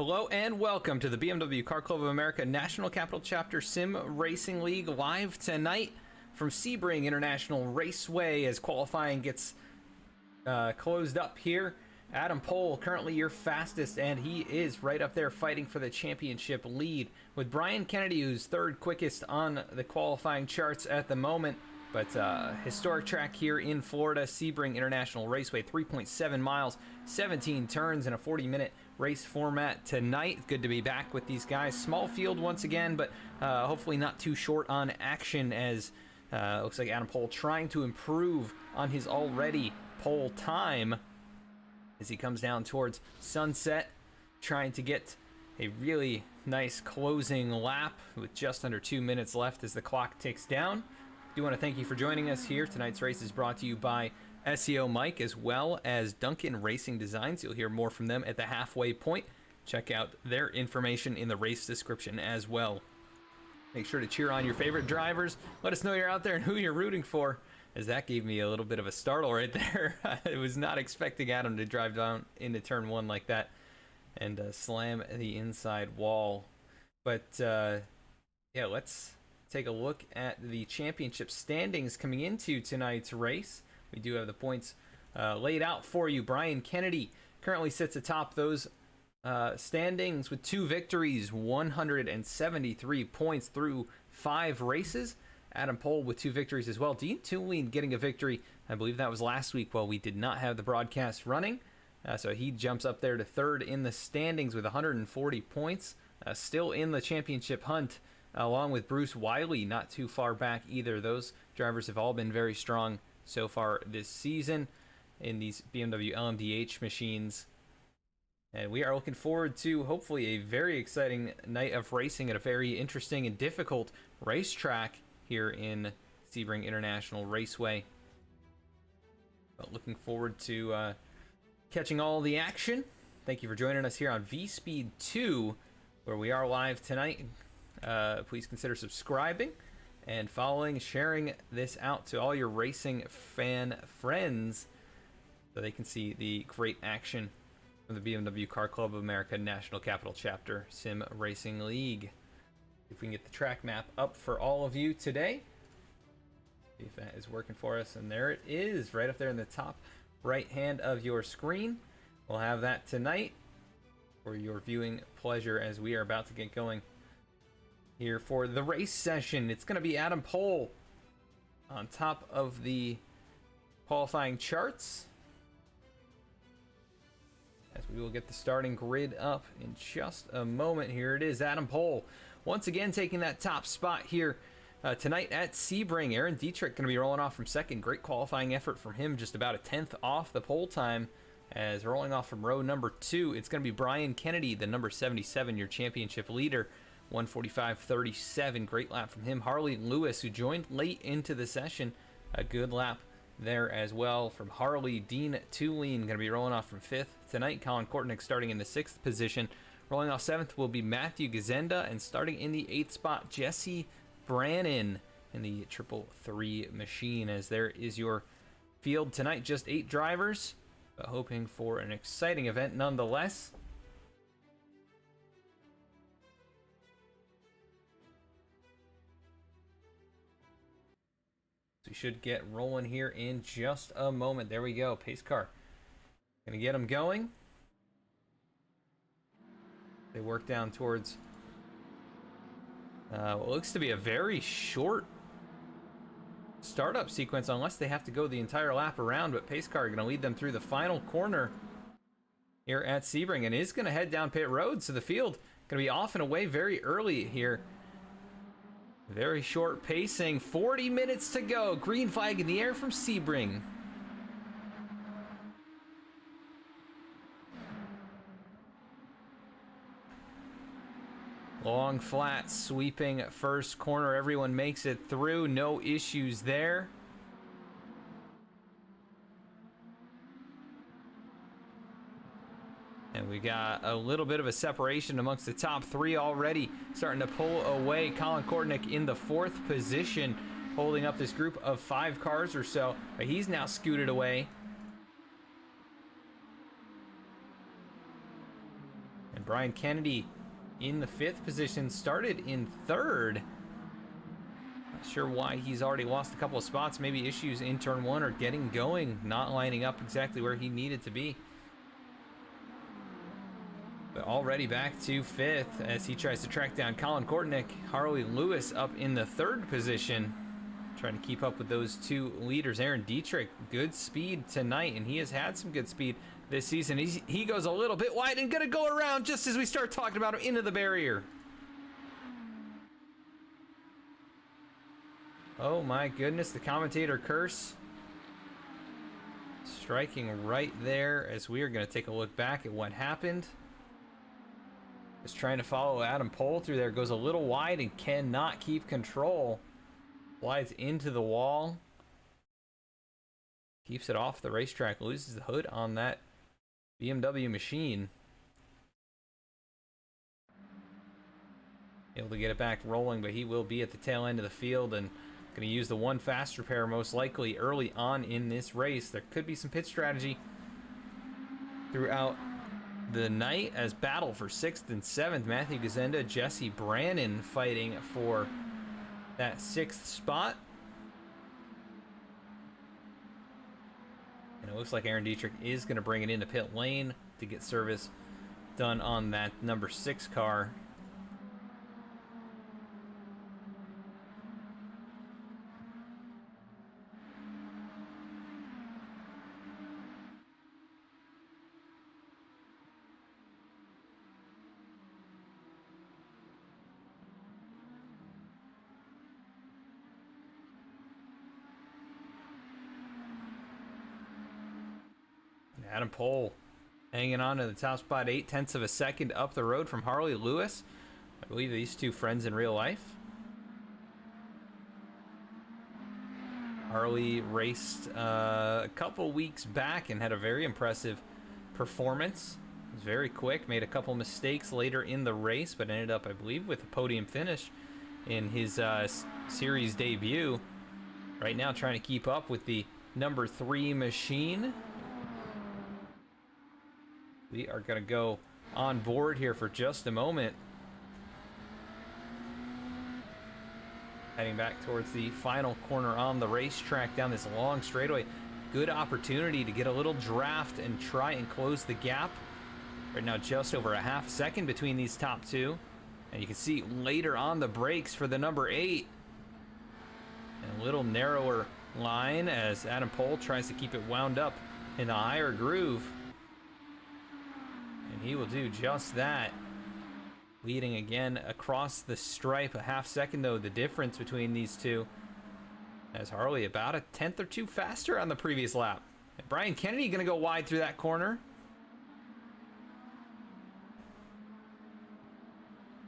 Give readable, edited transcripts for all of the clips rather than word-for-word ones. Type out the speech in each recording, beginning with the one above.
Hello and welcome to the BMW Car Club of America National Capital Chapter Sim Racing League live tonight from Sebring International Raceway as qualifying gets closed up here. Adam Pohl, currently your fastest, and he is right up there fighting for the championship lead with Brian Kennedy, who's third quickest on the qualifying charts at the moment. But historic track here in Florida, Sebring International Raceway, 3.7 miles, 17 turns in a 40-minute race format tonight. Good to be back with these guys. Small field once again, but hopefully not too short on action as looks like Adam Pohl trying to improve on his already pole time as he comes down towards sunset, trying to get a really nice closing lap with just under 2 minutes left as the clock ticks down. I do want to thank you for joining us here. Tonight's race is brought to you by SEOMike as well as Duncan Racing Designs. You'll hear more from them at the halfway point. Check out their information in the race description as well. Make sure to cheer on your favorite drivers. Let us know you're out there and who you're rooting for, as that gave me a little bit of a startle right there. I was not expecting Adam to drive down into turn one like that and slam the inside wall. But yeah, let's take a look at the championship standings coming into tonight's race. We do have the points laid out for you. Brian Kennedy currently sits atop those standings with 2 victories, 173 points through 5 races. Adam Pohl with 2 victories as well. Dean Toolene getting a victory. I believe that was last week while we did not have the broadcast running. So he jumps up there to 3rd in the standings with 140 points. Still in the championship hunt, along with Bruce Wiley, not too far back either. Those drivers have all been very strong so far this season in these BMW LMDH machines. And we are looking forward to hopefully a very exciting night of racing at a very interesting and difficult racetrack here in Sebring International Raceway. But looking forward to catching all the action. Thank you for joining us here on V-Speed 2, where we are live tonight. Please consider subscribing and following, sharing this out to all your racing fan friends so they can see the great action from the BMW Car Club of America National Capital Chapter Sim Racing League. If we can get the track map up for all of you today. See if that is working for us. And there it is, right up there in the top right hand of your screen. We'll have that tonight for your viewing pleasure as we are about to get going here for the race session. It's going to be Adam Pohl on top of the qualifying charts, as we will get the starting grid up in just a moment. Here it is, Adam Pohl once again taking that top spot here tonight at Sebring. Aaron Dietrich going to be rolling off from 2nd. Great qualifying effort from him, just about a 10th off the pole time. As rolling off from row number 2, it's going to be Brian Kennedy, the number 77, your championship leader. 1:45.37, great lap from him. Harley Lewis, who joined late into the session, a good lap there as well from Harley. Dean Toolene going to be rolling off from 5th tonight. Colin Kortnick starting in the 6th position. Rolling off 7th will be Matthew Gazenda, and starting in the 8th spot, Jesse Brannon in the 333 machine. As there is your field tonight, just 8 drivers, but hoping for an exciting event nonetheless. We should get rolling here in just a moment. There we go. Pace car gonna get them going. They work down towards what looks to be a very short startup sequence, unless they have to go the entire lap around. But pace car gonna lead them through the final corner here at Sebring and is gonna head down pit road. So the field gonna be off and away very early here. Very short pacing, 40 minutes to go. Green flag in the air from Sebring. Long, flat, sweeping first corner. Everyone makes it through. No issues there. And we got a little bit of a separation amongst the top 3 already, starting to pull away. Colin Kortnick in the 4th position, holding up this group of 5 cars or so. But he's now scooted away. Brian Kennedy in the 5th position, started in 3rd. Not sure why he's already lost a couple of spots. Maybe issues in turn 1 or getting going, not lining up exactly where he needed to be. But already back to 5th as he tries to track down Colin Kortnick. Harley Lewis up in the 3rd position, trying to keep up with those 2 leaders. Aaron Dietrich, good speed tonight, and he has had some good speed this season. He goes a little bit wide and gonna go around just as we start talking about him into the barrier. Oh my goodness, the commentator curse striking right there as we are gonna take a look back at what happened. Just trying to follow Adam Pohl through there, goes a little wide and cannot keep control. Slides into the wall. Keeps it off the racetrack, loses the hood on that BMW machine. Able to get it back rolling, but he will be at the tail end of the field and going to use the one fast repair most likely early on in this race. There could be some pit strategy throughout the night as battle for 6th and 7th. Matthew Gazenda, Jesse Brannon fighting for that 6th spot. And it looks like Aaron Dietrich is going to bring it into pit lane to get service done on that number 6 car. Adam Pohl hanging on to the top spot, 0.8 of a second up the road from Harley Lewis. I believe these two friends in real life. Harley raced a couple weeks back and had a very impressive performance. Was very quick, made a couple mistakes later in the race, but ended up, I believe, with a podium finish in his series debut. Right now trying to keep up with the number 3 machine. We are going to go on board here for just a moment. Heading back towards the final corner on the racetrack down this long straightaway. Good opportunity to get a little draft and try and close the gap. Right now just over a half second between these top 2. And you can see later on the brakes for the number 8. And a little narrower line as Adam Pohl tries to keep it wound up in a higher groove. And he will do just that. Leading again across the stripe. A half second though, the difference between these two. As Harley about a 10th or 2 faster on the previous lap. And Brian Kennedy gonna go wide through that corner.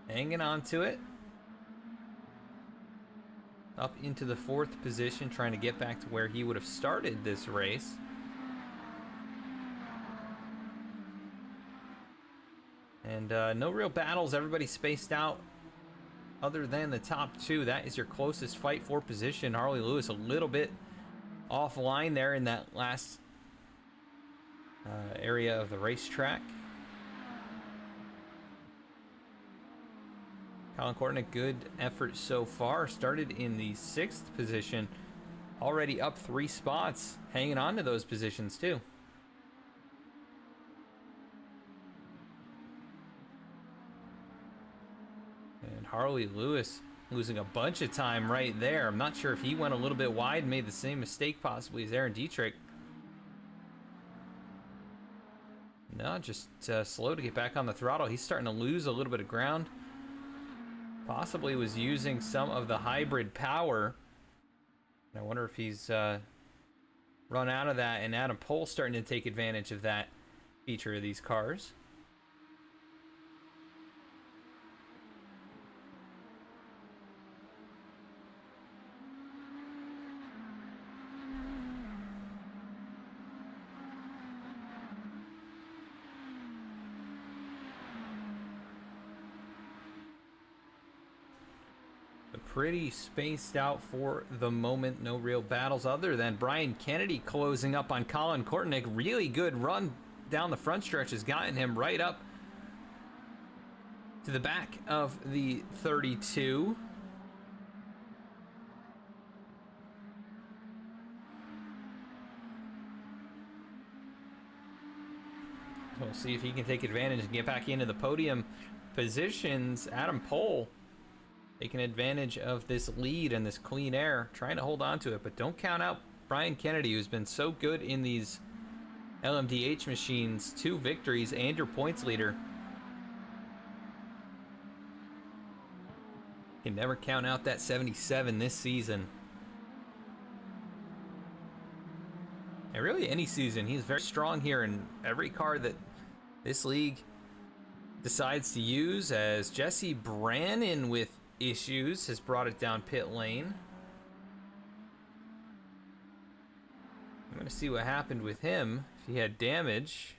Hanging on to it. Up into the 4th position, trying to get back to where he would have started this race. And no real battles, everybody spaced out other than the top 2. That is your closest fight for position. Harley Lewis a little bit offline there in that last area of the racetrack. Colin Kortnick, good effort so far. Started in the 6th position. Already up 3 spots. Hanging on to those positions too. And Harley Lewis losing a bunch of time right there. I'm not sure if he went a little bit wide and made the same mistake possibly as Aaron Dietrich. No, just slow to get back on the throttle. He's starting to lose a little bit of ground. Possibly was using some of the hybrid power. I wonder if he's run out of that, and Adam Pohl starting to take advantage of that feature of these cars. Pretty spaced out for the moment. No real battles other than Brian Kennedy closing up on Colin Kortnick. Really good run down the front stretch has gotten him right up to the back of the 32. We'll see if he can take advantage and get back into the podium positions. Adam Pohl taking advantage of this lead and this clean air, trying to hold on to it, but don't count out Brian Kennedy, who's been so good in these LMDH machines. 2 victories and your points leader. Can never count out that 77 this season. And really any season, he's very strong here in every car that this league decides to use, as Jesse Brannon with issues has brought it down pit lane. I'm going to see what happened with him, if he had damage.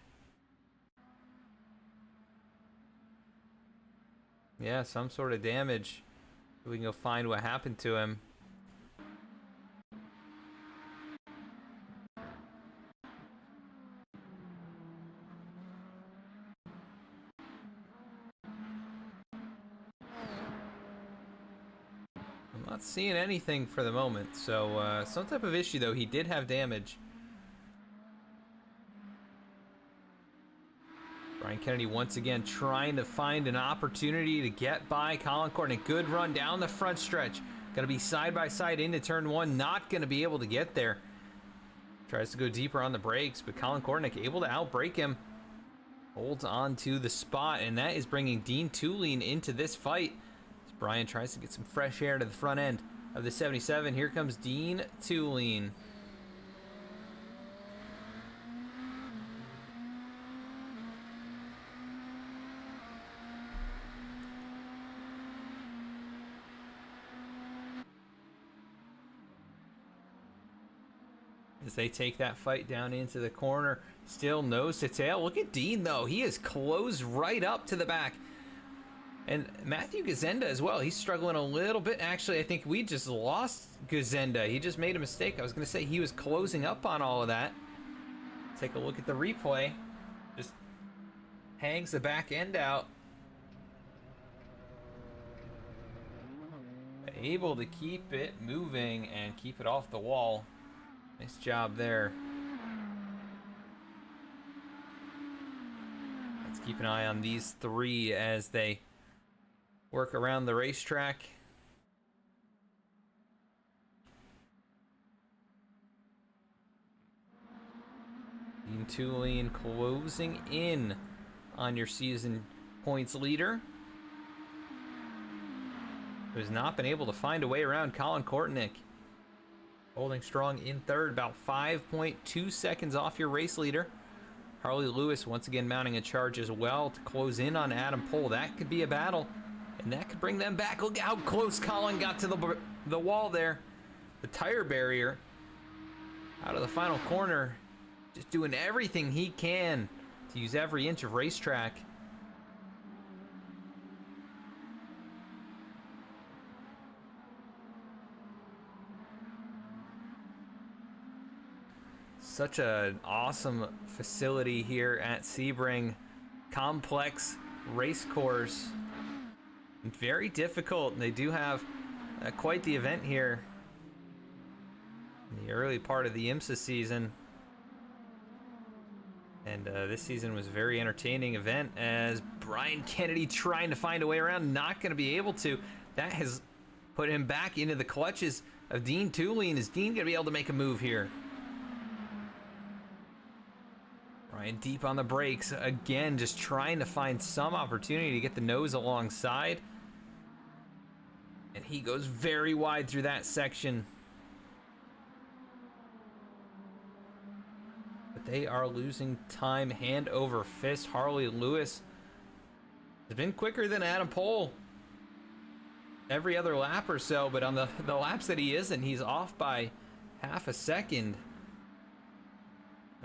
Yeah, some sort of damage. We can go find what happened to him. I'm not seeing anything for the moment, so some type of issue though. He did have damage. Brian Kennedy once again trying to find an opportunity to get by Colin Courtney. Good run down the front stretch. Gonna be side by side into turn 1. Not gonna be able to get there. Tries to go deeper on the brakes, but Colin Kornick able to outbrake him. Holds on to the spot, and that is bringing Dean Tulane into this fight. As Brian tries to get some fresh air to the front end of the 77. Here comes Dean Tulane. As they take that fight down into the corner, still nose to tail. Look at Dean though, he is closed right up to the back. And Matthew Gazenda as well, he's struggling a little bit. Actually, I think we just lost Gazenda. He just made a mistake. I was gonna say he was closing up on all of that. Take a look at the replay. Just hangs the back end out. Able to keep it moving and keep it off the wall. Nice job there. Let's keep an eye on these 3 as they work around the racetrack. Dean Tulane closing in on your season points leader, who has not been able to find a way around Colin Kortnick. Holding strong in third, about 5.2 seconds off your race leader. Harley Lewis once again mounting a charge as well to close in on Adam Pohl. That could be a battle, and that could bring them back. Look how close Colin got to the wall there. The tire barrier out of the final corner. Just doing everything he can to use every inch of racetrack. Such an awesome facility here at Sebring. Complex race course. Very difficult. They do have quite the event here in the early part of the IMSA season. And this season was a very entertaining event, as Brian Kennedy trying to find a way around, not going to be able to. That has put him back into the clutches of Dean Tulane. Is Dean going to be able to make a move here? Ryan deep on the brakes again, just trying to find some opportunity to get the nose alongside. And he goes very wide through that section. But they are losing time hand over fist. Harley Lewis has been quicker than Adam Pohl every other lap or so, but on the laps that he isn't, he's off by half a second.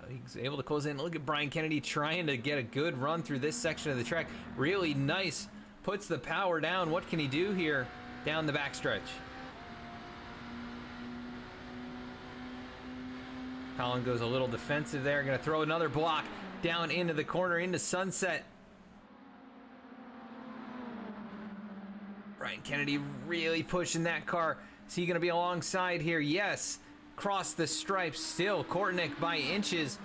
He's able to close in. Look at Brian Kennedy trying to get a good run through this section of the track. Really nice. Puts the power down. What can he do here down the backstretch? Colin goes a little defensive there. Going to throw another block down into the corner, into Sunset. Brian Kennedy really pushing that car. Is he going to be alongside here? Yes. Cross the stripes still. Kortnick by inches.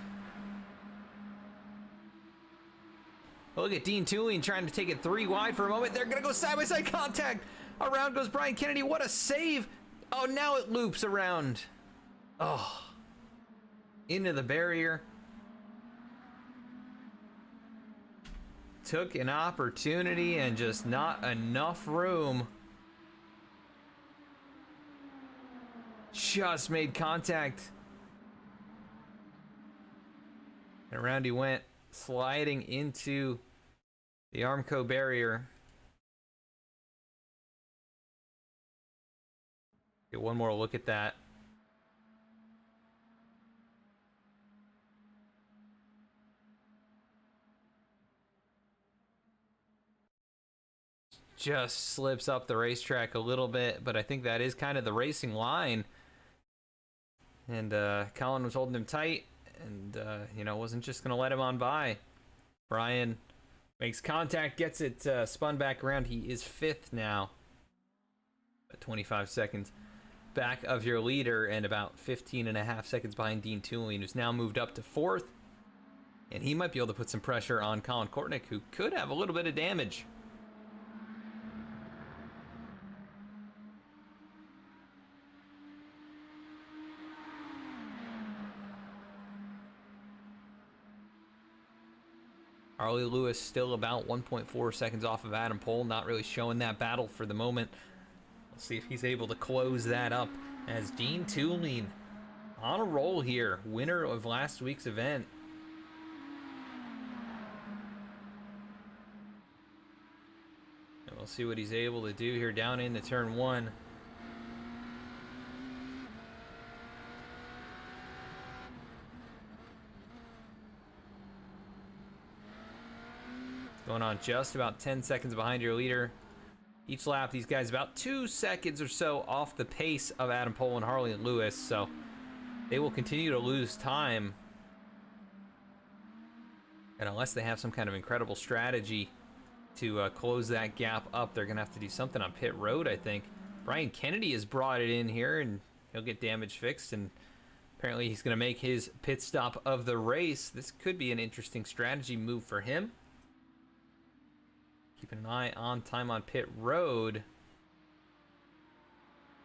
Look at Dean Tulane trying to take it 3 wide for a moment. They're going to go side-by-side contact. Around goes Brian Kennedy. What a save. Oh, now it loops around. Oh. Into the barrier. Took an opportunity and just not enough room. Just made contact. And around he went, sliding into the Armco barrier. Get one more look at that. Just slips up the racetrack a little bit, but I think that is kind of the racing line. And Colin was holding him tight, and you know, wasn't just gonna let him on by. Brian makes contact, gets it spun back around. He is 5th now, at 25 seconds back of your leader, and about 15.5 seconds behind Dean Tulane, who's now moved up to 4th, and he might be able to put some pressure on Colin Kortnick, who could have a little bit of damage. Harley Lewis still about 1.4 seconds off of Adam Pohl, not really showing that battle for the moment. We'll see if he's able to close that up as Dean Tulane on a roll here, winner of last week's event. And we'll see what he's able to do here down into turn 1. Going on just about 10 seconds behind your leader. Each lap, these guys about 2 seconds or so off the pace of Adam Pohl and Harley Lewis, so they will continue to lose time. And unless they have some kind of incredible strategy to close that gap up, they're going to have to do something on pit road, I think. Brian Kennedy has brought it in here, and he'll get damage fixed, and apparently he's going to make his pit stop of the race. This could be an interesting strategy move for him. Keeping an eye on time on pit road.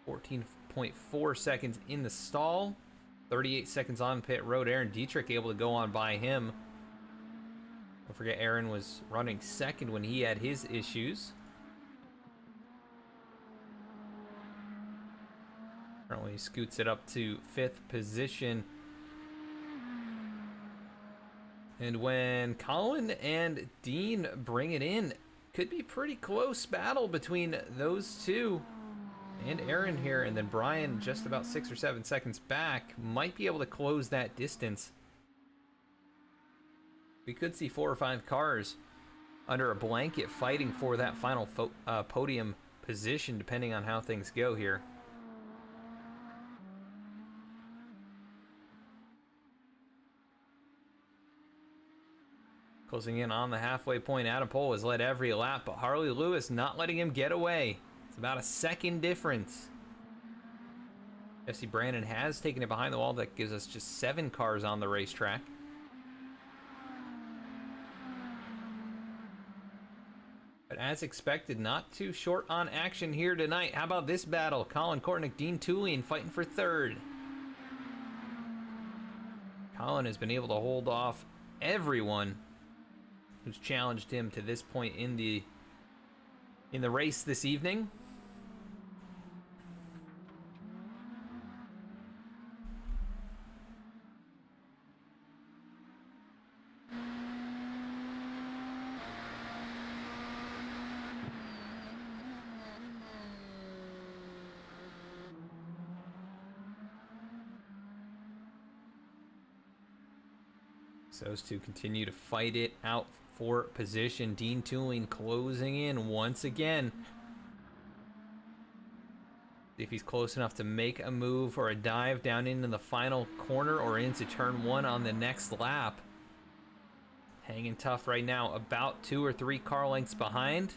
14.4 seconds in the stall. 38 seconds on pit road. Aaron Dietrich able to go on by him. Don't forget Aaron was running 2nd when he had his issues. Currently scoots it up to 5th position. And when Colin and Dean bring it in, could be pretty close battle between those two and Aaron here, and then Brian just about 6 or 7 seconds back might be able to close that distance. We could see 4 or 5 cars under a blanket fighting for that final podium position, depending on how things go here. Closing in on the halfway point, Adam Pohl has led every lap, but Harley Lewis not letting him get away. It's about a second difference. Jesse Brandon has taken it behind the wall. That gives us just 7 cars on the racetrack. But as expected, not too short on action here tonight. How about this battle? Colin Kortnick, Dean Tulane fighting for 3rd. Colin has been able to hold off everyone who's challenged him to this point in the race this evening. Those two continue to fight it out for position. Dean Tulane closing in once again. If he's close enough to make a move or a dive down into the final corner or into turn 1 on the next lap. Hanging tough right now, about 2 or 3 car lengths behind.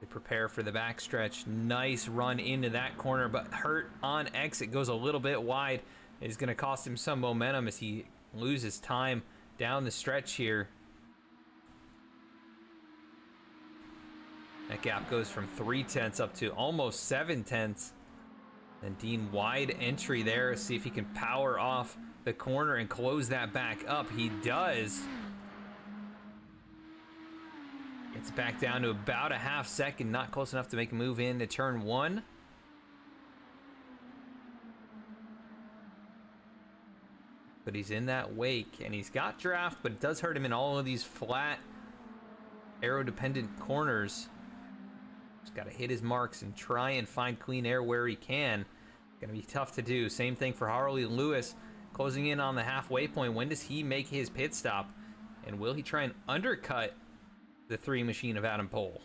They prepare for the backstretch. Nice run into that corner, but hurt on exit. Goes a little bit wide. It's going to cost him some momentum as he loses time down the stretch here. That gap goes from 0.3 up to almost 0.7. And Dean wide entry there. See if he can power off the corner and close that back up. He does. It's back down to about a half second. Not close enough to make a move into turn 1. But he's in that wake, and he's got draft, but it does hurt him in all of these flat, aero-dependent corners. Just got to hit his marks and try and find clean air where he can. Gonna be tough to do. Same thing for Harley Lewis, closing in on the halfway point. When does he make his pit stop? And will he try and undercut the 3 machine of Adam Pohl?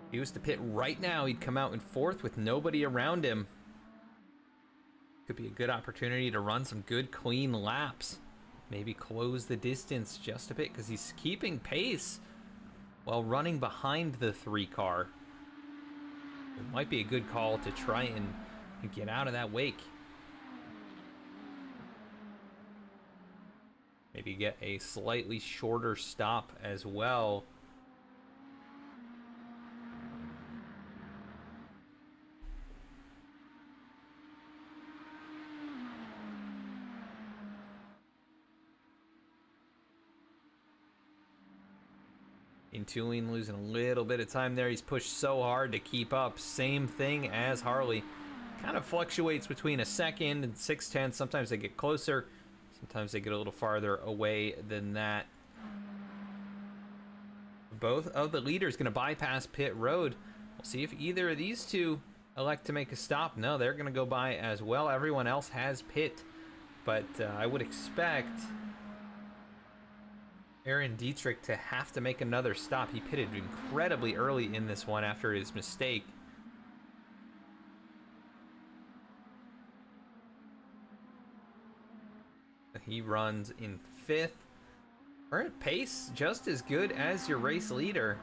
If he was to pit right now, he'd come out in 4th with nobody around him. Could be a good opportunity to run some good, clean laps. Maybe close the distance just a bit, because he's keeping pace while running behind the 3 car. It might be a good call to try and get out of that wake. Maybe get a slightly shorter stop as well. Tulin losing a little bit of time there. He's pushed so hard to keep up. Same thing as Harley. Kind of fluctuates between a second and 0.6. Sometimes they get closer. Sometimes they get a little farther away than that. Both of the leaders going to bypass pit road. We'll see if either of these two elect to make a stop. No, they're going to go by as well. Everyone else has pit. But I would expect Aaron Dietrich to have to make another stop. He pitted incredibly early in this one after his mistake. He runs in 5th. Current pace just as good as your race leader.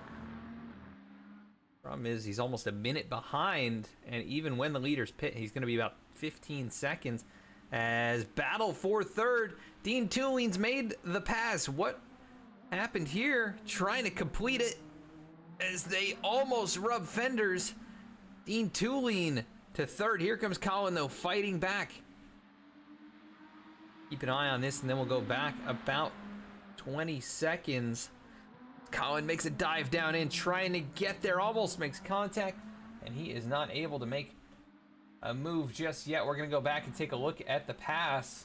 Problem is he's almost a minute behind, and even when the leaders pit, he's going to be about 15 seconds. As battle for 3rd, Dean Tulin's made the pass. What happened here? Trying to complete it as they almost rub fenders. Dean Tulin to 3rd. Here comes Colin though, fighting back. Keep an eye on this, and then we'll go back about 20 seconds. Colin makes a dive down in, trying to get there, almost makes contact, and he is not able to make a move just yet. We're gonna go back and take a look at the pass.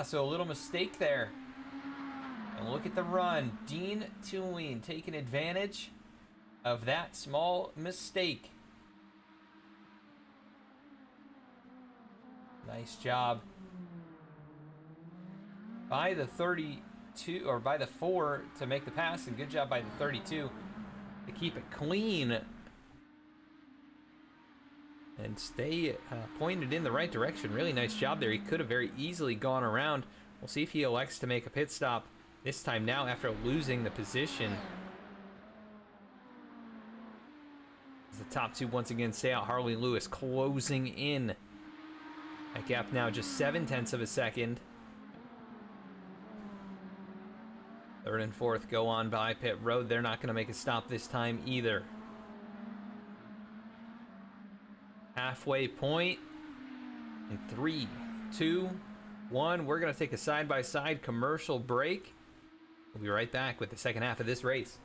So a little mistake there. And look at the run. Dean Tulin taking advantage of that small mistake. Nice job by the 32, or by the 4 to make the pass, and good job by the 32 to keep it clean and stay pointed in the right direction. Really nice job there. He could have very easily gone around. We'll see if he elects to make a pit stop this time now after losing the position. As the top 2 once again stay out, Harley Lewis closing in. That gap now just 0.7 of a second. 3rd and 4th go on by pit road. They're not going to make a stop this time either. Halfway point in 3, 2, 1. We're going to take a side-by-side commercial break. We'll be right back with the second half of this race.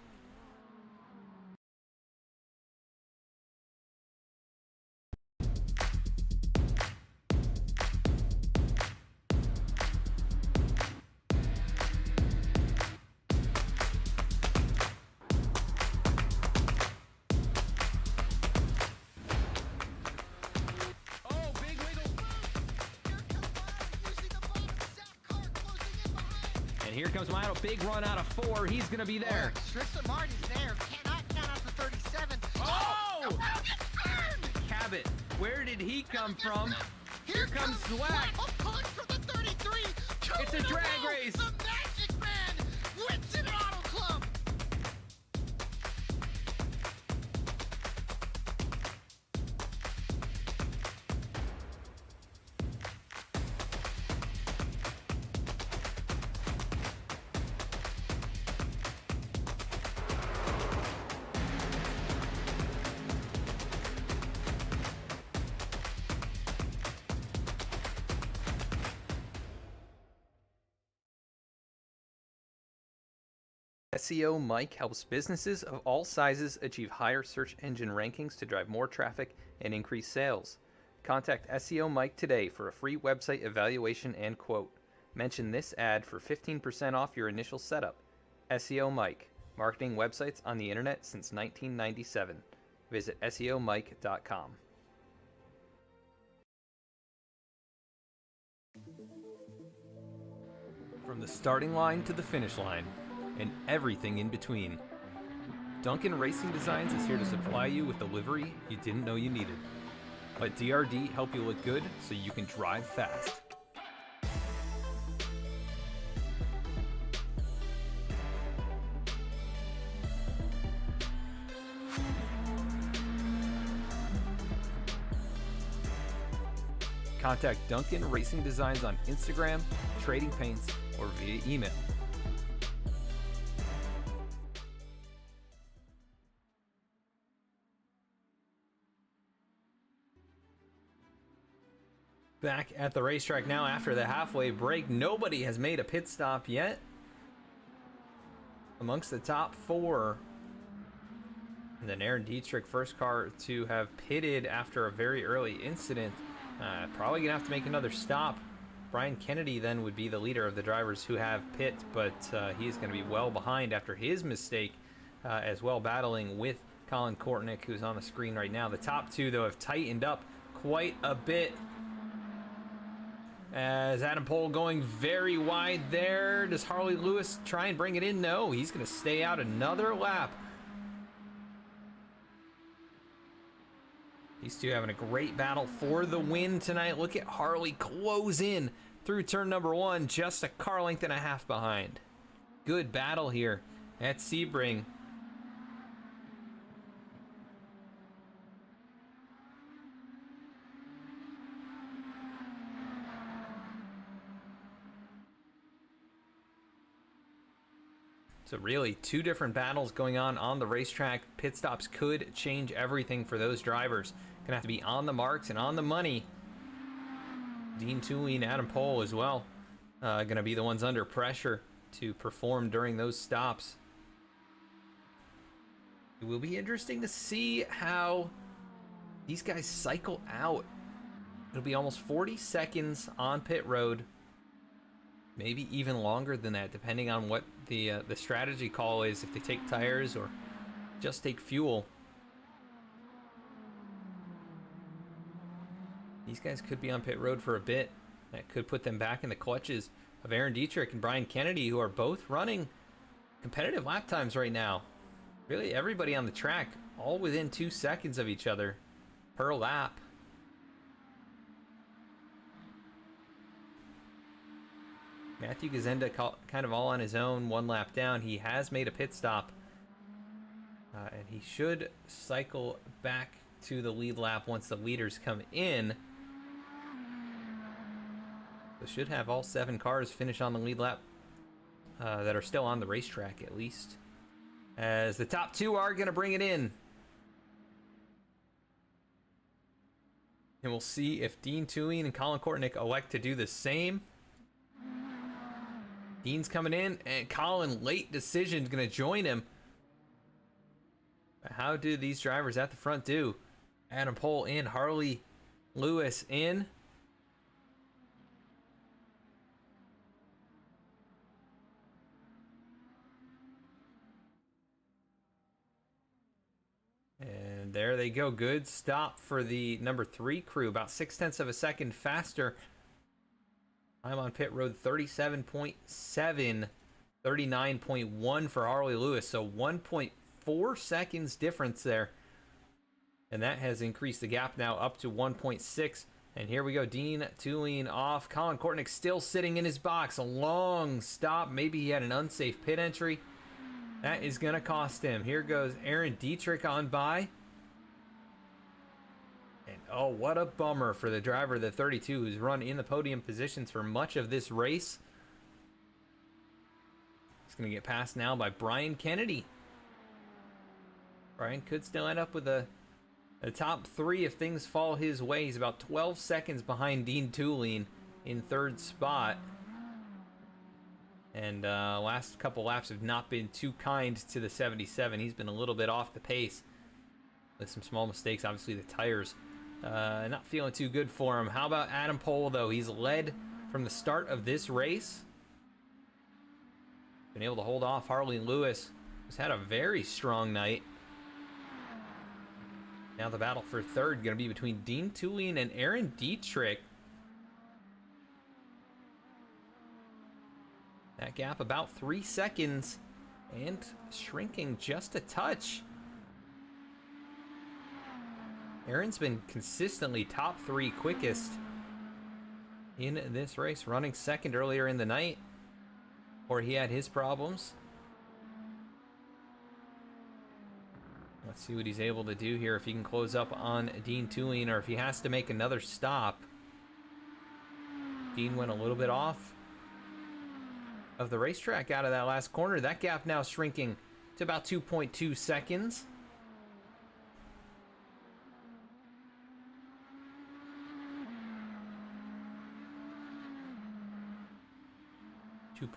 Here comes Milo, big run out of 4. He's going to be there. Tristan Martin's there. Cannot count out the 37. Oh! Cabot, where did he come from? Here comes Swag. A push for the 33. It's a drag race. The Magic Man wins an Auto Club. SEOMike helps businesses of all sizes achieve higher search engine rankings to drive more traffic and increase sales. Contact SEOMike today for a free website evaluation and quote. Mention this ad for 15% off your initial setup. SEOMike, marketing websites on the internet since 1997. Visit SEOMike.com. From the starting line to the finish line, and everything in between, Duncan Racing Designs is here to supply you with the livery you didn't know you needed. Let DRD help you look good so you can drive fast. Contact Duncan Racing Designs on Instagram, trading paints, or via email. Back at the racetrack now after the halfway break. Nobody has made a pit stop yet amongst the top four. And then Aaron Dietrich, first car to have pitted after a very early incident. Probably gonna have to make another stop. Brian Kennedy then would be the leader of the drivers who have pit, but he's going to be well behind after his mistake as well, battling with Colin Kortnick, who's on the screen right now. The top two, though, have tightened up quite a bit. As Adam Pohl going very wide there. Does Harley Lewis try and bring it in? No, he's going to stay out another lap. These two having a great battle for the win tonight. Look at Harley close in through turn number one, just a car length and a half behind. Good battle here at Sebring. So really, two different battles going on the racetrack. Pit stops could change everything for those drivers. Gonna have to be on the marks and on the money. Dean Tooley and Adam Pohl as well. Gonna be the ones under pressure to perform during those stops. It will be interesting to see how these guys cycle out. It'll be almost 40 seconds on pit road. Maybe even longer than that, depending on what the strategy call is, if they take tires or just take fuel. These guys could be on pit road for a bit. That could put them back in the clutches of Aaron Dietrich and Brian Kennedy, who are both running competitive lap times right now. Really, everybody on the track, all within 2 seconds of each other per lap. Matthew Gazenda kind of all on his own, 1 lap down. He has made a pit stop. And he should cycle back to the lead lap once the leaders come in. So should have all 7 cars finish on the lead lap that are still on the racetrack at least. As the top 2 are going to bring it in. And we'll see if Dean Tooley and Colin Kortnick elect to do the same. Dean's coming in, and Colin, late decision, going to join him. How do these drivers at the front do? Adam Pohl in, Harley Lewis in. And there they go. Good stop for the number 3 crew. About 0.6 of a second faster. I'm on pit road 37.7, 39.1 for Harley Lewis. So 1.4 seconds difference there. And that has increased the gap now up to 1.6 And here we go, Dean Tulane off. Colin Kortnick still sitting in his box. A long stop. Maybe he had an unsafe pit entry. That is going to cost him. Here goes Aaron Dietrich on by. And oh, what a bummer for the driver of the 32 who's run in the podium positions for much of this race. He's going to get passed now by Brian Kennedy. Brian could still end up with a top 3 if things fall his way. He's about 12 seconds behind Dean Tulane in 3rd spot. And last couple laps have not been too kind to the 77. He's been a little bit off the pace with some small mistakes. Obviously, the tires not feeling too good for him. How about Adam Pohl, though? He's led from the start of this race. Been able to hold off Harley Lewis, who's had a very strong night. Now the battle for 3rd going to be between Dean Tulane and Aaron Dietrich. That gap about 3 seconds and shrinking just a touch. Aaron's been consistently top 3 quickest in this race, running 2nd earlier in the night, or he had his problems. Let's see what he's able to do here, if he can close up on Dean Tulane or if he has to make another stop. Dean went a little bit off of the racetrack out of that last corner. That gap now shrinking to about 2.2 seconds.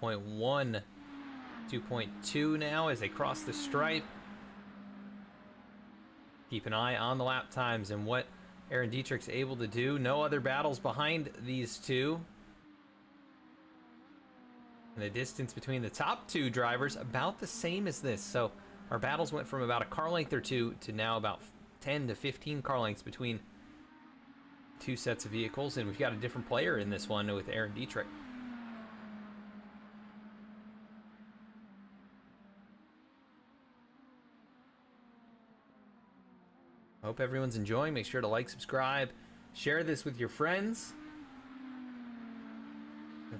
.1, 2.2 now as they cross the stripe. Keep an eye on the lap times and what Aaron Dietrich's able to do. No other battles behind these two. And the distance between the top 2 drivers about the same as this. So our battles went from about a car length or 2 to now about 10 to 15 car lengths between 2 sets of vehicles. And we've got a different player in this one with Aaron Dietrich. Hope everyone's enjoying. Make sure to like, subscribe, share this with your friends.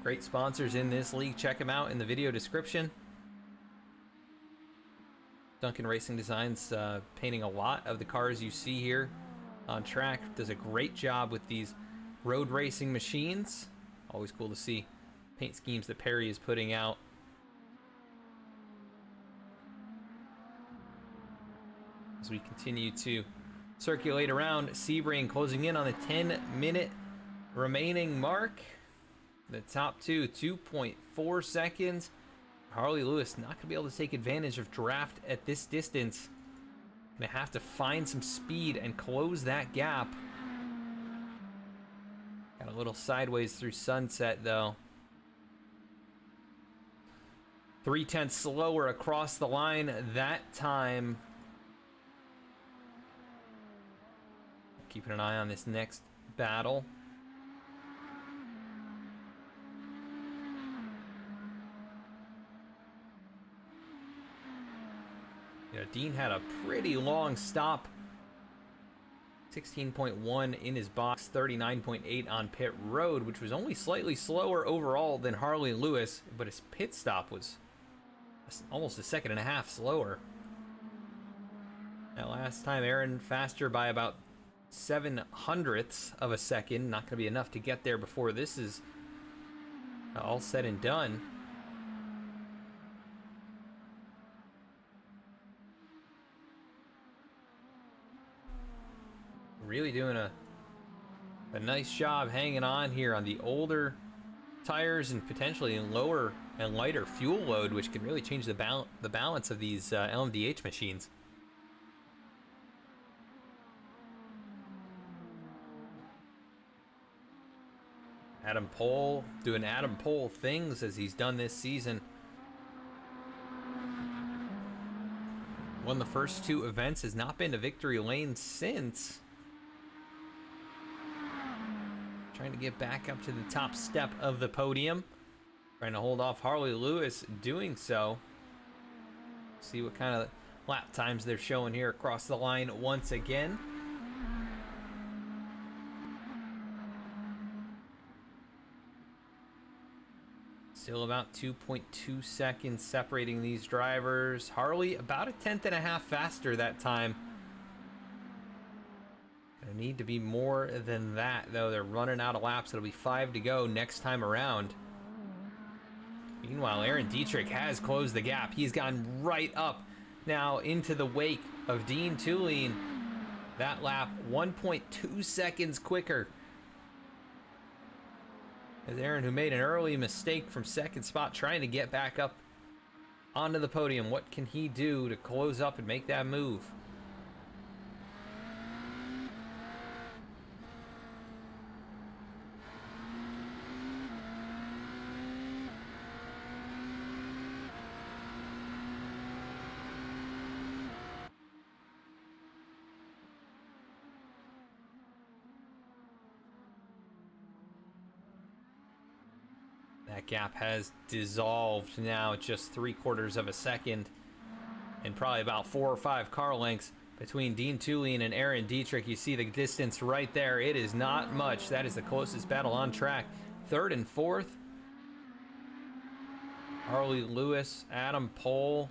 Great sponsors in this league. Check them out in the video description. Duncan Racing Designs painting a lot of the cars you see here on track. Does a great job with these road racing machines. Always cool to see paint schemes that Perry is putting out. As we continue to circulate around, Sebring closing in on the 10-minute remaining mark. The top 2, 2.4 seconds. Harley Lewis not going to be able to take advantage of draft at this distance. Going to have to find some speed and close that gap. Got a little sideways through Sunset, though. 0.3 slower across the line that time. Keeping an eye on this next battle. You know, Dean had a pretty long stop. 16.1 in his box, 39.8 on pit road, which was only slightly slower overall than Harley Lewis, but his pit stop was almost a 1.5 seconds slower. That last time, Aaron faster by about 0.07 of a second. Not going to be enough to get there before this is all said and done. Really doing a nice job hanging on here on the older tires and potentially in lower and lighter fuel load, which can really change the balance of these LMDH machines. Adam Pohl doing Adam Pohl things as he's done this season. Won the first 2 events, has not been to victory lane since. Trying to get back up to the top step of the podium. Trying to hold off Harley Lewis doing so. See what kind of lap times they're showing here across the line once again. Still about 2.2 seconds separating these drivers. Harley about a tenth and a half faster that time. Gonna need to be more than that, though. They're running out of laps. It'll be 5 to go next time around. Meanwhile, Aaron Dietrich has closed the gap. He's gone right up now into the wake of Dean Tulane. That lap 1.2 seconds quicker. As Aaron, who made an early mistake from second spot, trying to get back up onto the podium. What can he do to close up and make that move? That gap has dissolved now, just 3/4 of a second, and probably about 4 or 5 car lengths between Dean Tulane and Aaron Dietrich. You see the distance right there. It is not much. That is the closest battle on track. Third and fourth, Harley Lewis, Adam Pohl,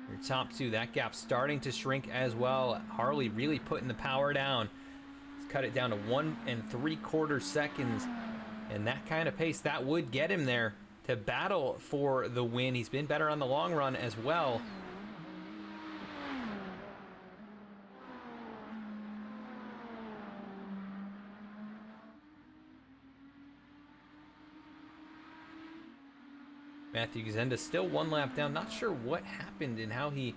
your top two. That gap starting to shrink as well. Harley really putting the power down. He's cut it down to 1 3/4 seconds. And that kind of pace, that would get him there to battle for the win. He's been better on the long run as well. Matthew Gazenda still 1 lap down. Not sure what happened and how he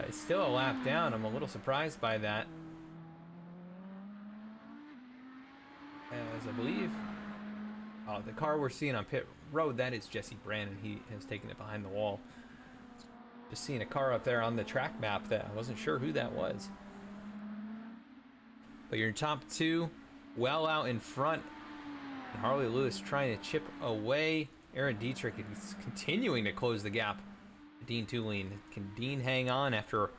is still a lap down. I'm a little surprised by that. As I believe... the car we're seeing on pit road, that is Jesse Brandon. He has taken it behind the wall. Just seeing a car up there on the track map that I wasn't sure who that was. But your top two well out in front. And Harley Lewis trying to chip away. Aaron Dietrich is continuing to close the gap. Dean Tulane. Can Dean hang on after a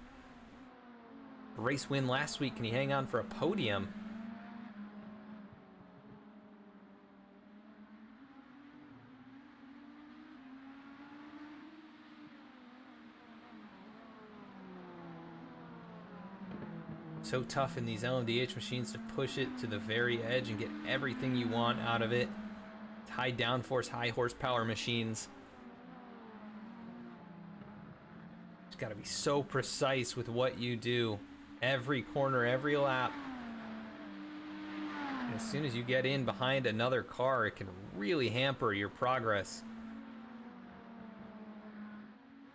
race win last week? Can he hang on for a podium? So tough in these LMDH machines to push it to the very edge and get everything you want out of it. It's high downforce, high horsepower machines. Just got to be so precise with what you do. Every corner, every lap. And as soon as you get in behind another car, it can really hamper your progress.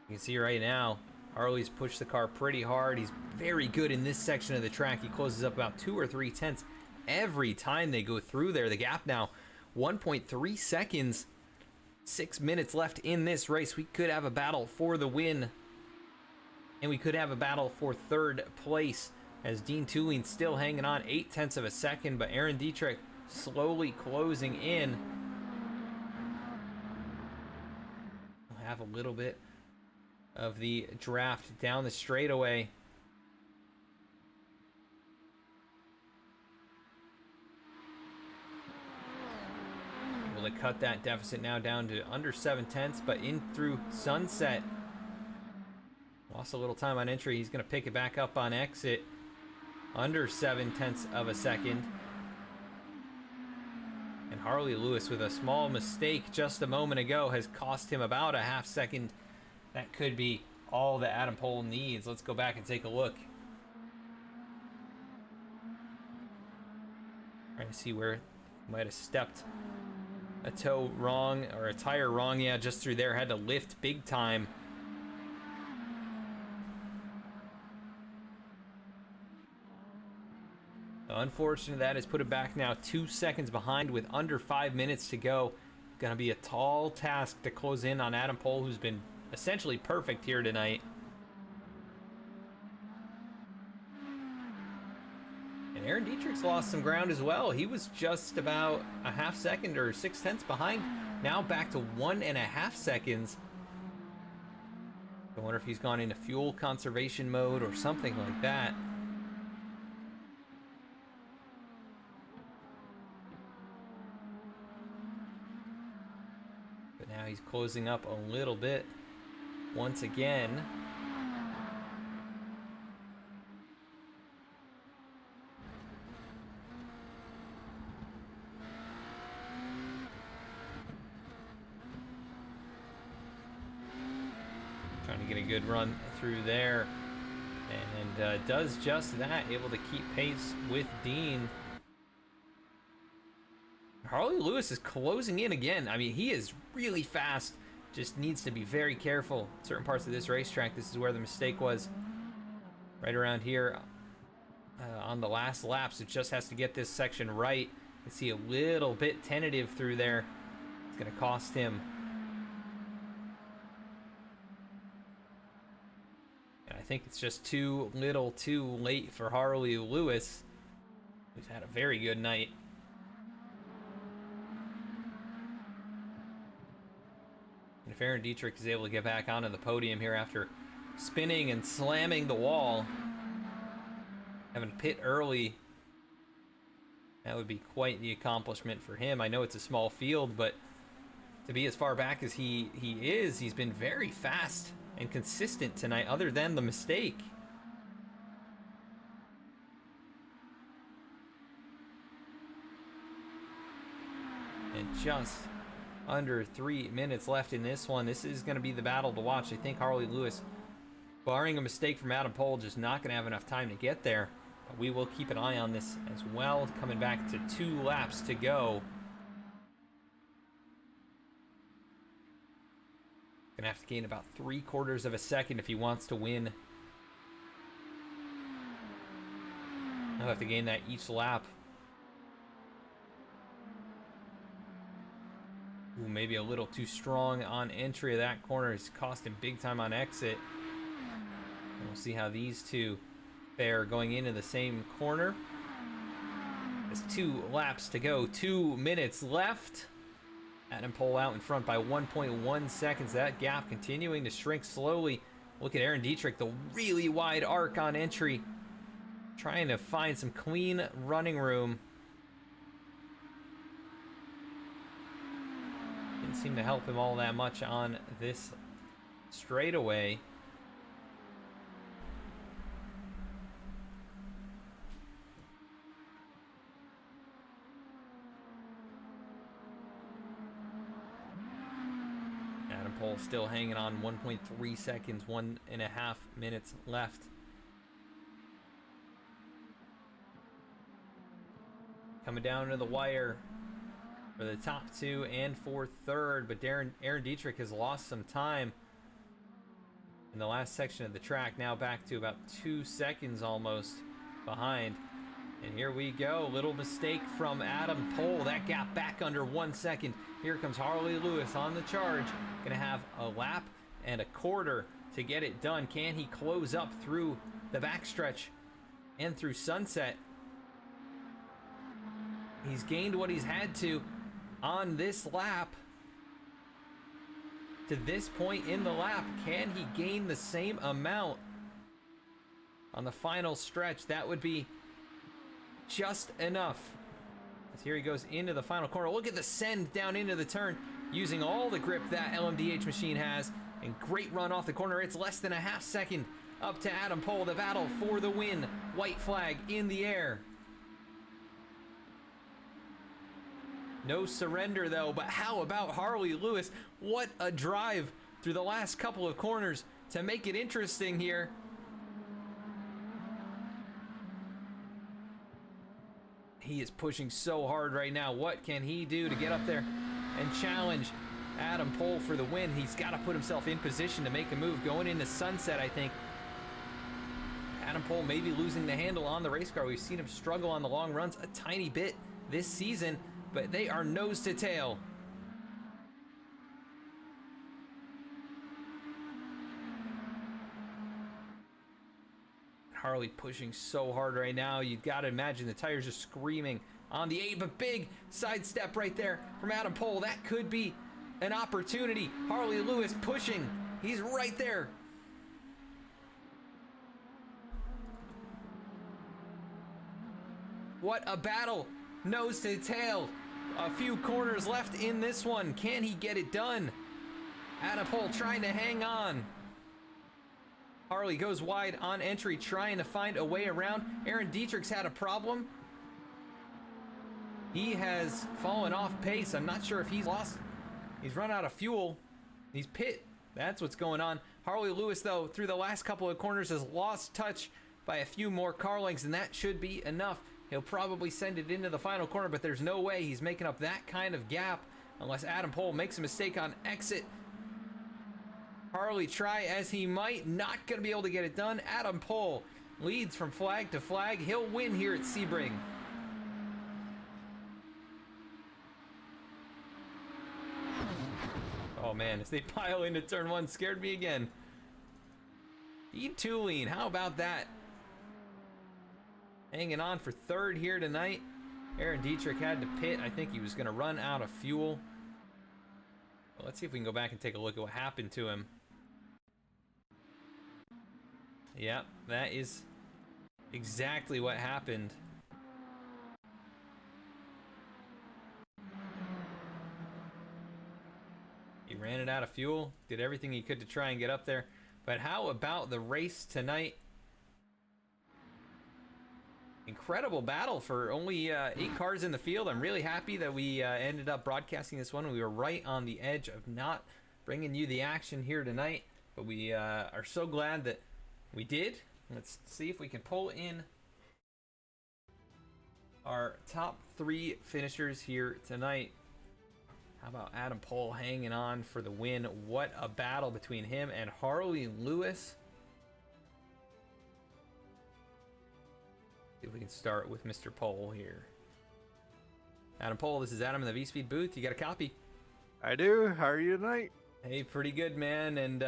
You can see right now, Harley's pushed the car pretty hard. He's very good in this section of the track. He closes up about 2 or 3 tenths every time they go through there. The gap now 1.3 seconds. 6 minutes left in this race. We could have a battle for the win. And we could have a battle for 3rd place as Dean Tulane still hanging on 8 tenths of a second, but Aaron Dietrich slowly closing in. We'll have a little bit of the draft down the straightaway. Able to cut that deficit now down to under 7 tenths, but in through sunset. Lost a little time on entry. He's going to pick it back up on exit. Under 7 tenths of a second. And Harley Lewis, with a small mistake just a moment ago, has cost him about a half second. That could be all that Adam Pohl needs. Let's go back and take a look. Trying to see where he might have stepped a toe wrong or a tire wrong. Yeah, just through there. Had to lift big time. Unfortunate that has put it back now 2 seconds behind with under 5 minutes to go. Gonna be a tall task to close in on Adam Pohl, who's been essentially perfect here tonight. And Aaron Dietrich's lost some ground as well. He was just about a half second or 6 tenths behind. Now back to 1.5 seconds. I wonder if he's gone into fuel conservation mode or something like that. But now he's closing up a little bit once again. Trying to get a good run through there. And does just that, able to keep pace with Dean. Harley Lewis is closing in again. I mean, he is really fast. Just needs to be very careful. Certain parts of this racetrack, this is where the mistake was. Right around here on the last lap. So just has to get this section right. You can see a little bit tentative through there. It's going to cost him. And I think it's just too little too late for Harley Lewis, who's had a very good night. And if Aaron Dietrich is able to get back onto the podium here after spinning and slamming the wall, having to pit early, that would be quite the accomplishment for him. I know it's a small field, but to be as far back as he is, he's been very fast and consistent tonight, other than the mistake. And just under 3 minutes left in this one. This is going to be the battle to watch. I think Harley Lewis, barring a mistake from Adam Pohl, just not going to have enough time to get there. But we will keep an eye on this as well. Coming back to 2 laps to go. Going to have to gain about 3/4 of a second if he wants to win. He'll have to gain that each lap. Ooh, maybe a little too strong on entry of that corner. It's cost him big time on exit. And we'll see how these two fare going into the same corner. There's 2 laps to go, 2 minutes left. Adam Pohl out in front by 1.1 seconds. That gap continuing to shrink slowly. Look at Aaron Dietrich, the really wide arc on entry. Trying to find some clean running room. Didn't seem to help him all that much on this straightaway. Adam Pohl still hanging on, 1.3 seconds, 1.5 minutes left. Coming down to the wire for the top 2 and for third, but Aaron Dietrich has lost some time in the last section of the track. Now back to about 2 seconds almost behind. And here we go, little mistake from Adam Pohl. That gap back under 1 second. Here comes Harley Lewis on the charge. Gonna have a lap and a quarter to get it done. Can he close up through the backstretch and through Sunset? He's gained what he's had to on this lap. To this point in the lap, can he gain the same amount on the final stretch? That would be just enough. As here he goes into the final corner. Look at the send down into the turn, using all the grip that LMDH machine has. And great run off the corner. It's less than a half second up to Adam Pohl. The battle for the win. White flag in the air. No surrender though, but how about Harley Lewis? What a drive through the last couple of corners to make it interesting here. He is pushing so hard right now. What can he do to get up there and challenge Adam Pohl for the win? He's got to put himself in position to make a move going into Sunset, I think. Adam Pohl may be losing the handle on the race car. We've seen him struggle on the long runs a tiny bit this season, but they are nose to tail. Harley pushing so hard right now. You've got to imagine the tires are screaming on the 8, but big sidestep right there from Adam Pohl. That could be an opportunity. Harley Lewis pushing. He's right there. What a battle. Nose to tail. A few corners left in this one. Can he get it done? Adam Pole trying to hang on. Harley goes wide on entry, trying to find a way around. Aaron Dietrich's had a problem. He has fallen off pace. I'm not sure if he's run out of fuel. He's pit. That's what's going on. Harley Lewis, though, through the last couple of corners has lost touch by a few more car lengths, and that should be enough. He'll probably send it into the final corner, but there's no way he's making up that kind of gap unless Adam Pole makes a mistake on exit. Harley, try as he might, not going to be able to get it done. Adam Pole leads from flag to flag. He'll win here at Sebring. Oh man, as they pile into turn one, scared me again. E2 how about that? Hanging on for third here tonight. Aaron Dietrich had to pit. I think he was going to run out of fuel. Well, let's see if we can go back and take a look at what happened to him. Yep, that is exactly what happened. He ran it out of fuel, did everything he could to try and get up there. But how about the race tonight? Incredible battle for only 8 cars in the field. I'm really happy that we ended up broadcasting this one. We were right on the edge of not bringing you the action here tonight, but we are so glad that we did. Let's see if we can pull in our top 3 finishers here tonight. How about Adam Pole hanging on for the win? What a battle between him and Harley Lewis. See if we can start with Mr. Pole here. Adam Pole, this is Adam in the V-Speed booth. You got a copy? I do. How are you tonight? Hey, pretty good, man. And,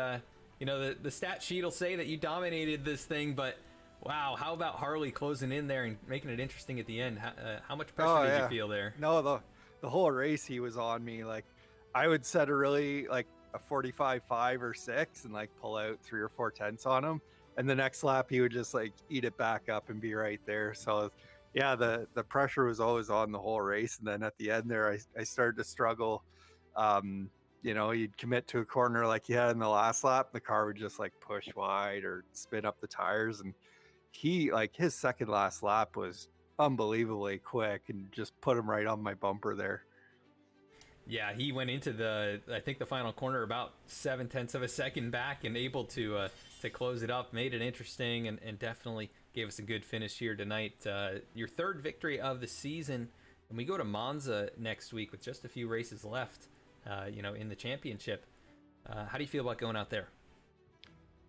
you know, the stat sheet will say that you dominated this thing, but wow, how about Harley closing in there and making it interesting at the end? How much pressure did you feel there? No, the whole race he was on me. Like, I would set a really, like, a 45.5 or 6 and, like, pull out 3 or 4 tenths on him. And the next lap, he would just like eat it back up and be right there. So, yeah, the pressure was always on the whole race. And then at the end there, I started to struggle. You know, you'd commit to a corner like you had in the last lap. The car would just like push wide or spin up the tires. And his second last lap was unbelievably quick and just put him right on my bumper there. Yeah, he went into I think the final corner about 7/10 of a second back and able to close it up, made it interesting, and definitely gave us a good finish here tonight. Your third victory of the season, and we go to Monza next week with just a few races left, you know, in the championship. How do you feel about going out there?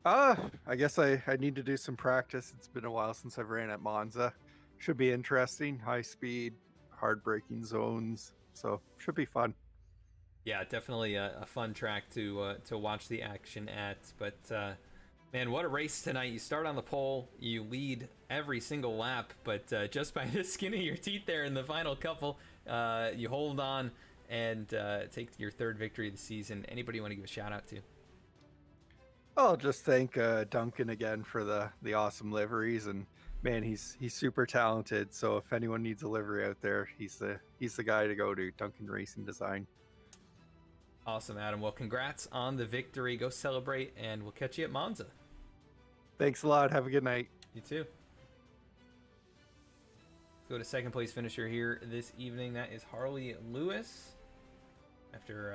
I guess I need to do some practice. It's been a while since I've ran at Monza. Should be interesting. High speed, hard braking zones, so should be fun. Yeah, definitely a fun track to watch the action at. But man, what a race tonight! You start on the pole, you lead every single lap, but just by the skin of your teeth there in the final couple, you hold on and take your third victory of the season. Anybody you want to give a shout out to? I'll just thank Duncan again for the awesome liveries, and man, he's super talented. So if anyone needs a livery out there, he's the guy to go to. Duncan Racing Design. Awesome, Adam. Well, congrats on the victory. Go celebrate, and we'll catch you at Monza. Thanks a lot. Have a good night. You too. Let's go to second place finisher here this evening. That is Harley Lewis. After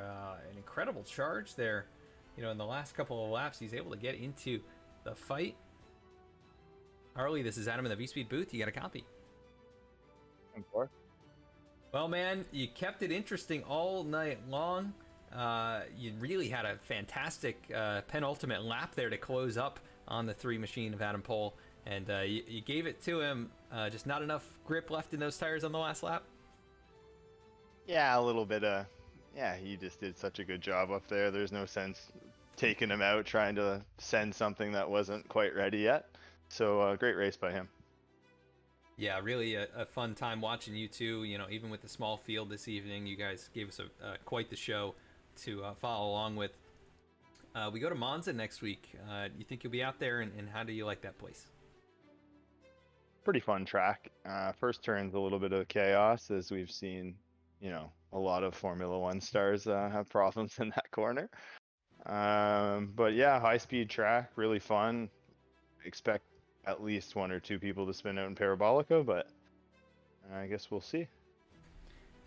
an incredible charge there, you know, in the last couple of laps, he's able to get into the fight. Harley, this is Adam in the V-Speed booth. You got a copy? Well, man, you kept it interesting all night long. You really had a fantastic penultimate lap there to close up on the 3 machine of Adam Pole, and you gave it to him. Just not enough grip left in those tires on the last lap. Yeah, a little bit. Yeah, he just did such a good job up there. There's no sense taking him out, trying to send something that wasn't quite ready yet. So great race by him. Yeah, really a fun time watching you two. You know, even with the small field this evening, you guys gave us quite the show to follow along with. We go to Monza next week. You think you'll be out there, and how do you like that place? Pretty fun track. First turn's a little bit of chaos, as we've seen, you know, a lot of Formula One stars have problems in that corner. But yeah, high speed track, really fun. Expect at least 1 or 2 people to spin out in Parabolica, but I guess we'll see.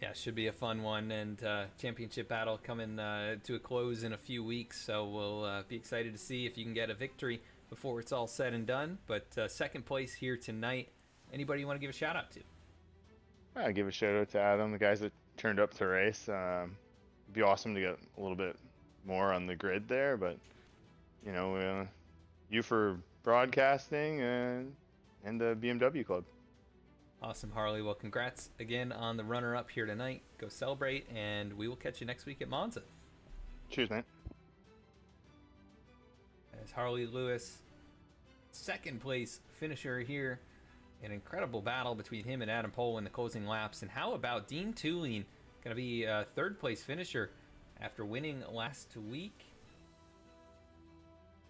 Yeah, should be a fun one, and championship battle coming to a close in a few weeks, so we'll be excited to see if you can get a victory before it's all said and done. But second place here tonight, anybody you want to give a shout out to? I give a shout out to Adam, the guys that turned up to race. It'd be awesome to get a little bit more on the grid there, but you know, you for broadcasting and the BMW club. Awesome, Harley. Well, congrats again on the runner-up here tonight. Go celebrate, and we will catch you next week at Monza. Cheers, man. As Harley Lewis, second place finisher here. An incredible battle between him and Adam Pohl in the closing laps. And how about Dean Tulane, going to be a third place finisher after winning last week?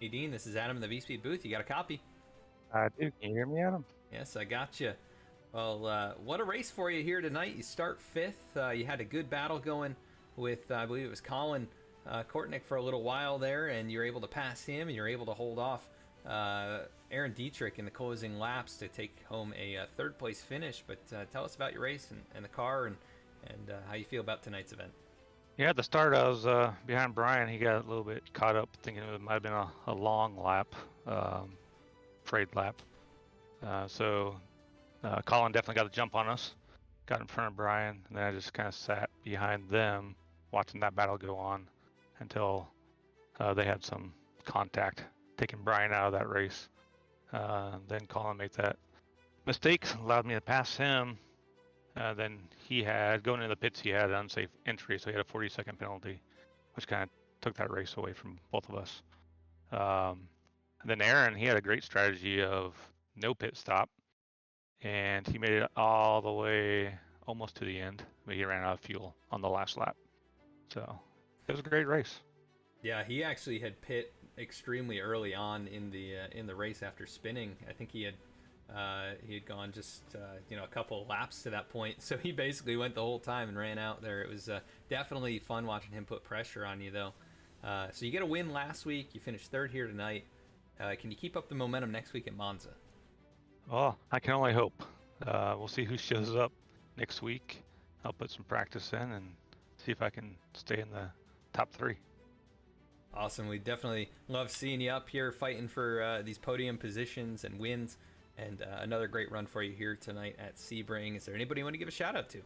Hey, Dean, this is Adam in the V-Speed booth. You got a copy? I do. Can you hear me, Adam? Yes, I got you. Well, what a race for you here tonight. You start fifth. You had a good battle going with, I believe it was Colin Kortnick for a little while there, and you're able to pass him, and you're able to hold off Aaron Dietrich in the closing laps to take home a third place finish. But tell us about your race and the car and how you feel about tonight's event. Yeah, at the start I was behind Brian. He got a little bit caught up thinking it might have been a long lap, trade lap. So Colin definitely got a jump on us, got in front of Brian, and then I just kind of sat behind them watching that battle go on until they had some contact, taking Brian out of that race. Then Colin made that mistake, allowed me to pass him. Then he had, going into the pits, he had an unsafe entry, so he had a 40-second penalty, which kind of took that race away from both of us. And then Aaron, he had a great strategy of no pit stop, and he made it all the way almost to the end, but he ran out of fuel on the last lap. So it was a great race. Yeah, he actually had pit extremely early on in the race after spinning. I think he had gone just a couple of laps to that point, so he basically went the whole time and ran out there. It was definitely fun watching him put pressure on you, though. So you get a win last week. You finished third here tonight. Can you keep up the momentum next week at Monza? Oh, I can only hope. We'll see who shows up next week. I'll put some practice in and see if I can stay in the top 3. Awesome. We definitely love seeing you up here fighting for these podium positions and wins. And another great run for you here tonight at Sebring. Is there anybody you want to give a shout out to?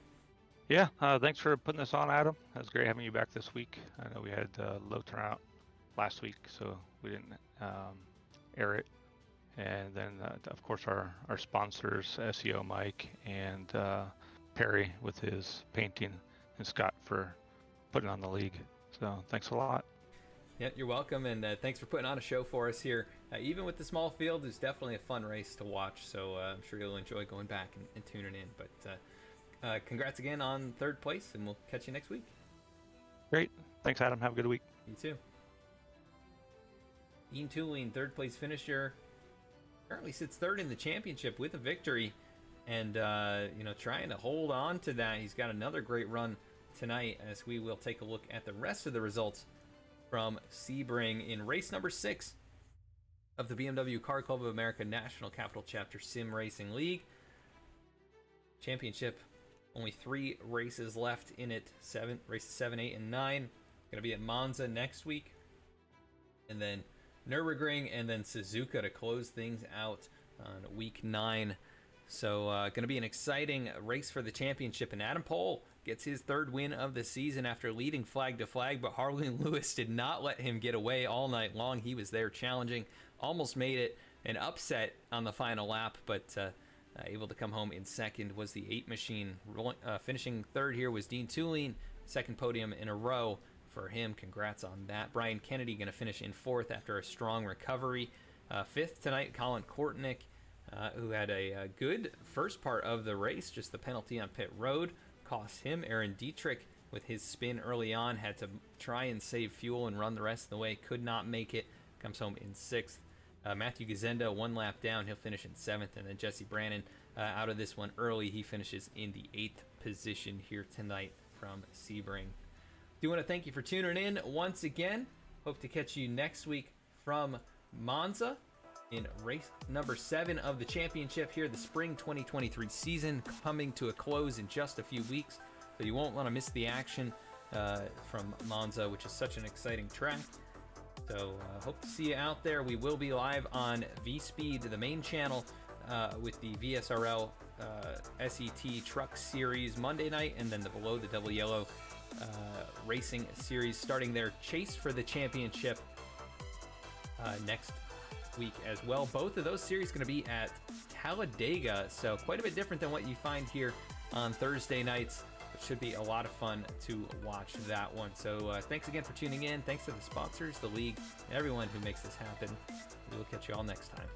Yeah, thanks for putting this on, Adam. It was great having you back this week. I know we had low turnout last week, so we didn't air it. And then, of course, our sponsors, SEOMike and Perry with his painting, and Scott for putting on the league. So thanks a lot. Yeah, you're welcome, and thanks for putting on a show for us here. Even with the small field, it's definitely a fun race to watch, so I'm sure you'll enjoy going back and tuning in. But congrats again on third place, and we'll catch you next week. Great. Thanks, Adam. Have a good week. You too. Ian Tulane, third place finisher, currently sits third in the championship with a victory, and trying to hold on to that. He's got another great run tonight, as we will take a look at the rest of the results from Sebring in race number 6 of the BMW Car Club of America National Capital Chapter Sim Racing League. Championship, only 3 races left in it. Races 7, 8, and 9. Going to be at Monza next week. And then Nürburgring and then Suzuka to close things out on week 9. So going to be an exciting race for the championship. And Adam Pohl gets his third win of the season after leading flag to flag, but Harley Lewis did not let him get away all night long. He was there challenging, almost made it an upset on the final lap, but able to come home in second was the 8 machine. Finishing third here was Dean Tulane, second podium in a row for him. Congrats on that. Brian Kennedy going to finish in 4th after a strong recovery. 5th tonight, Colin Kortnick, who had a good first part of the race. Just the penalty on pit road cost him. Aaron Dietrich, with his spin early on, had to try and save fuel and run the rest of the way. Could not make it. Comes home in 6th. Matthew Gazenda, 1 lap down. He'll finish in 7th. And then Jesse Brannon out of this one early. He finishes in the 8th position here tonight from Sebring. Do want to thank you for tuning in once again. Hope to catch you next week from Monza in race number 7 of the championship here. The spring 2023 season coming to a close in just a few weeks, so you won't want to miss the action from Monza, which is such an exciting track. So hope to see you out there. We will be live on V-Speed, the main channel, with the VSRL SET Truck Series Monday night, and then the Below the Double Yellow Racing Series starting their chase for the championship next week as well. Both of those series going to be at Talladega, so quite a bit different than what you find here on Thursday nights. It should be a lot of fun to watch that one. So thanks again for tuning in. Thanks to the sponsors, the league, and everyone who makes this happen. We will catch you all next time.